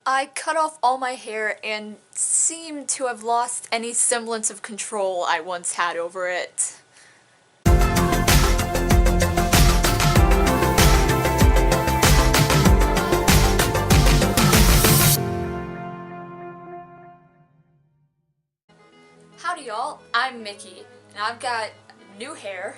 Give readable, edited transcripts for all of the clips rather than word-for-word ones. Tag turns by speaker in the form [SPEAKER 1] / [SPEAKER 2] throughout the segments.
[SPEAKER 1] I cut off all my hair and seem to have lost any semblance of control I once had over it. Howdy y'all, I'm Mickey, and I've got new hair,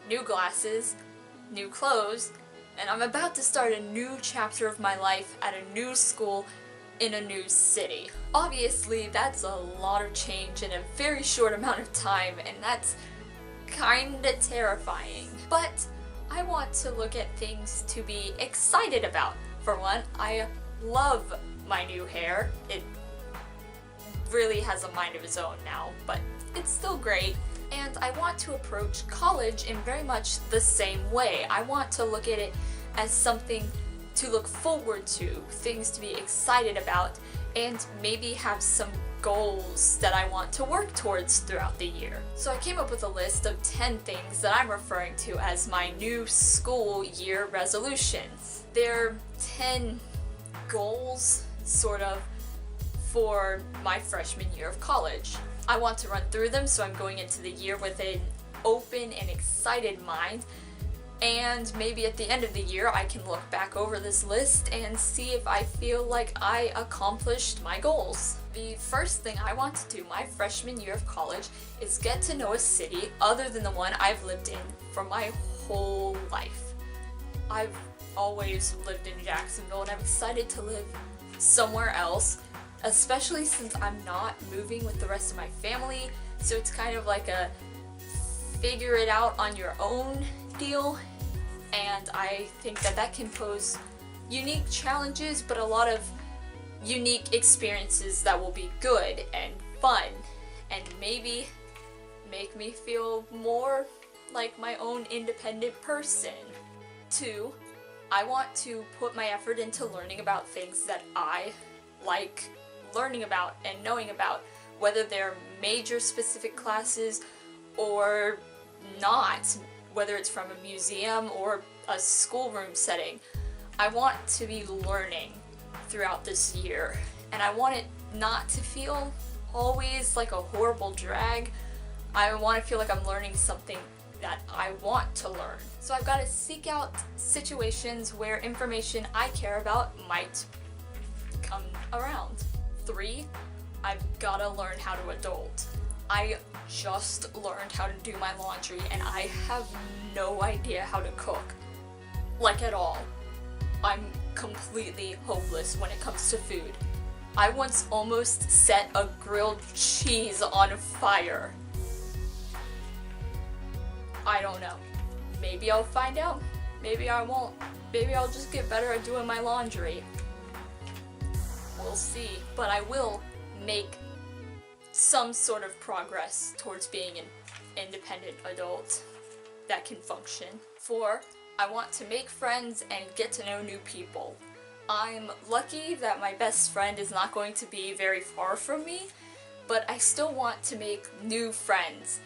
[SPEAKER 1] new glasses, new clothes, and I'm about to start a new chapter of my life at a new school in a new city. Obviously, that's a lot of change in a very short amount of time, and that's kinda terrifying. But I want to look at things to be excited about. For one, I love my new hair. It really has a mind of its own now, but it's still great. And I want to approach college in very much the same way. I want to look at it as something to look forward to, things to be excited about, and maybe have some goals that I want to work towards throughout the year. So I came up with a list of 10 things that I'm referring to as my new school year resolutions. They're 10 goals, sort of, for my freshman year of college. I want to run through them, so I'm going into the year with an open and excited mind, and maybe at the end of the year I can look back over this list and see if I feel like I accomplished my goals. The first thing I want to do my freshman year of college is get to know a city other than the one I've lived in for my whole life. I've always lived in Jacksonville, and I'm excited to live somewhere else, especially since I'm not moving with the rest of my family, so it's kind of like a figure it out on your own deal, and I think that that can pose unique challenges, but a lot of unique experiences that will be good and fun, and maybe make me feel more like my own independent person. 2, I want to put my effort into learning about things that I like learning about and knowing about, whether they're major specific classes or not, whether it's from a museum or a schoolroom setting. I want to be learning throughout this year, and I want it not to feel always like a horrible drag. I want to feel like I'm learning something that I want to learn. So I've got to seek out situations where information I care about might come around. 3, I've gotta learn how to adult. I just learned how to do my laundry, and I have no idea how to cook. Like, at all. I'm completely hopeless when it comes to food. I once almost set a grilled cheese on fire. I don't know. Maybe I'll find out. Maybe I won't. Maybe I'll just get better at doing my laundry. We'll see, but I will make some sort of progress towards being an independent adult that can function. 4, I want to make friends and get to know new people. I'm lucky that my best friend is not going to be very far from me, but I still want to make new friends.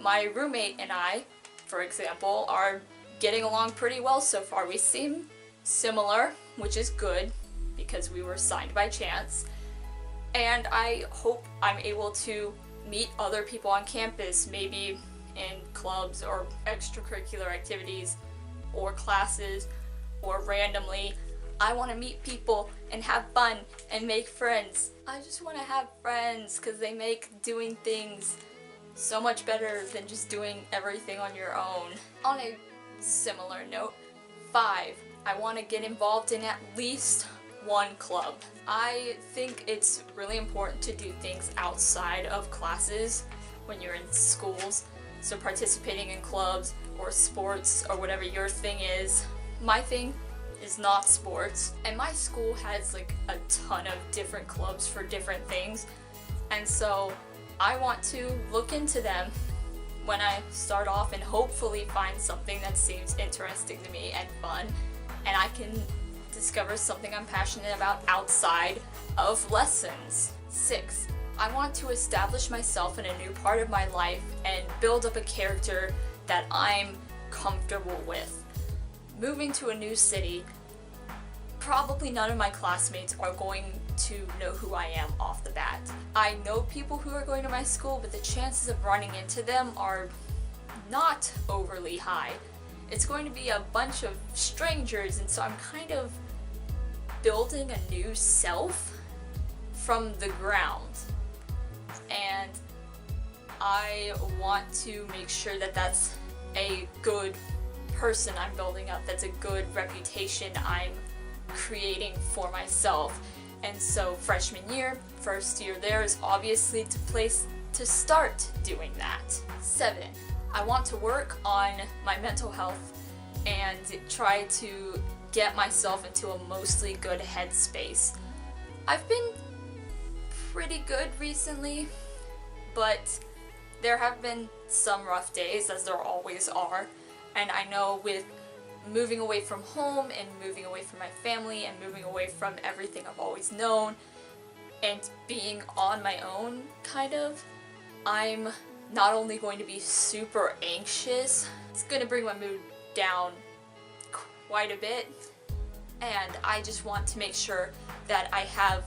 [SPEAKER 1] My roommate and I, for example, are getting along pretty well so far. We seem similar, which is good, because we were signed by chance, and I hope I'm able to meet other people on campus, maybe in clubs or extracurricular activities or classes or randomly. I want to meet people and have fun and make friends. I just want to have friends because they make doing things so much better than just doing everything on your own. On a similar note, 5, I want to get involved in at least one club. I think it's really important to do things outside of classes when you're in schools, so participating in clubs or sports or whatever your thing is. My thing is not sports, and my school has like a ton of different clubs for different things, and so I want to look into them when I start off and hopefully find something that seems interesting to me and fun, and I can discover something I'm passionate about outside of lessons. 6, I want to establish myself in a new part of my life and build up a character that I'm comfortable with. Moving to a new city, probably none of my classmates are going to know who I am off the bat. I know people who are going to my school, but the chances of running into them are not overly high. It's going to be a bunch of strangers, and so I'm kind of building a new self from the ground. And I want to make sure that that's a good person I'm building up, that's a good reputation I'm creating for myself. And so freshman year, first year there, is obviously the place to start doing that. 7, I want to work on my mental health and try to get myself into a mostly good headspace. I've been pretty good recently, but there have been some rough days, as there always are. And I know with moving away from home and moving away from my family and moving away from everything I've always known and being on my own, kind of, I'm not only going to be super anxious, it's going to bring my mood down quite a bit. And I just want to make sure that I have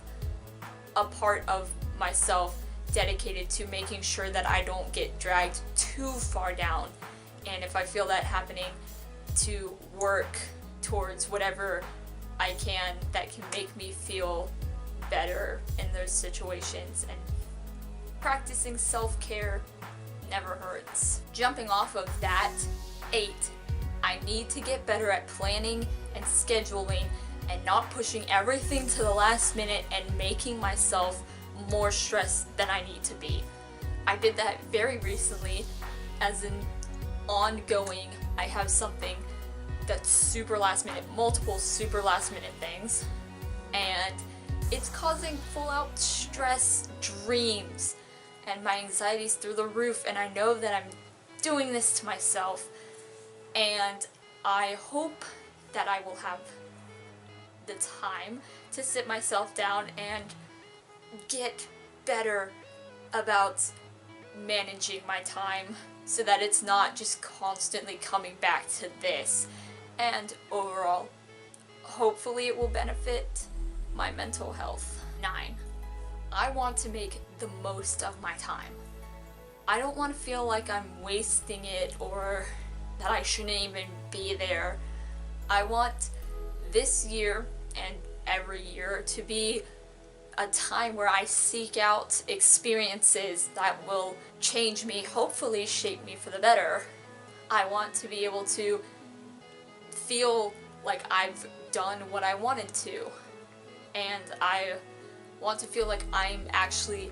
[SPEAKER 1] a part of myself dedicated to making sure that I don't get dragged too far down. And if I feel that happening, to work towards whatever I can that can make me feel better in those situations. And practicing self-care never hurts. Jumping off of that, 8, I need to get better at planning and scheduling and not pushing everything to the last minute and making myself more stressed than I need to be. I did that very recently as an ongoing, I have something that's super last minute, multiple super last minute things, and it's causing full out stress, dreams, and my anxiety's through the roof, and I know that I'm doing this to myself, and I hope that I will have the time to sit myself down and get better about managing my time so that it's not just constantly coming back to this. And overall, hopefully it will benefit my mental health. 9, I want to make the most of my time. I don't want to feel like I'm wasting it or that I shouldn't even be there. I want this year and every year to be a time where I seek out experiences that will change me, hopefully shape me for the better. I want to be able to feel like I've done what I wanted to, and I want to feel like I'm actually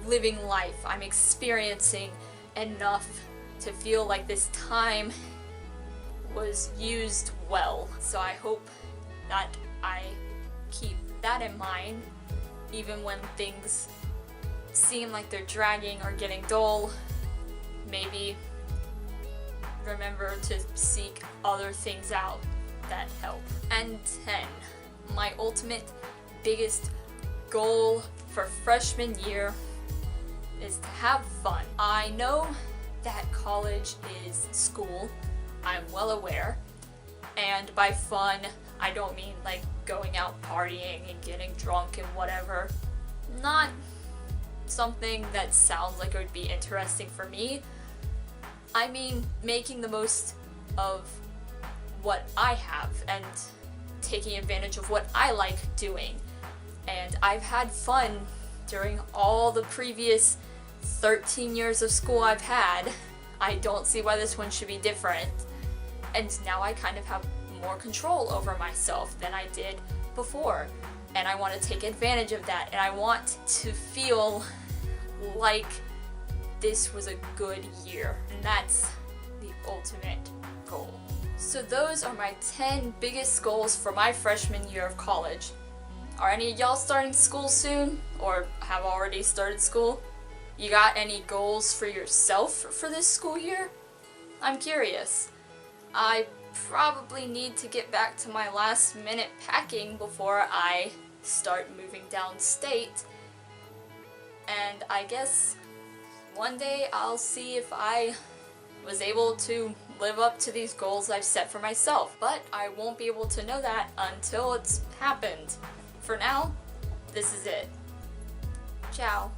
[SPEAKER 1] living life. I'm experiencing enough to feel like this time was used well. So I hope that I keep that in mind even when things seem like they're dragging or getting dull. Maybe remember to seek other things out that help. And 10, my ultimate biggest goal for freshman year is to have fun. I know that college is school, I'm well aware, and by fun I don't mean like going out partying and getting drunk and whatever. Not something that sounds like it would be interesting for me. I mean making the most of what I have and taking advantage of what I like doing. And I've had fun during all the previous 13 years of school I've had. I don't see why this one should be different. And now I kind of have more control over myself than I did before. And I want to take advantage of that. And I want to feel like this was a good year. And that's the ultimate goal. So those are my 10 biggest goals for my freshman year of college. Are any of y'all starting school soon? Or have already started school? You got any goals for yourself for this school year? I'm curious. I probably need to get back to my last minute packing before I start moving downstate. And I guess one day I'll see if I was able to live up to these goals I've set for myself. But I won't be able to know that until it's happened. For now, this is it. Ciao.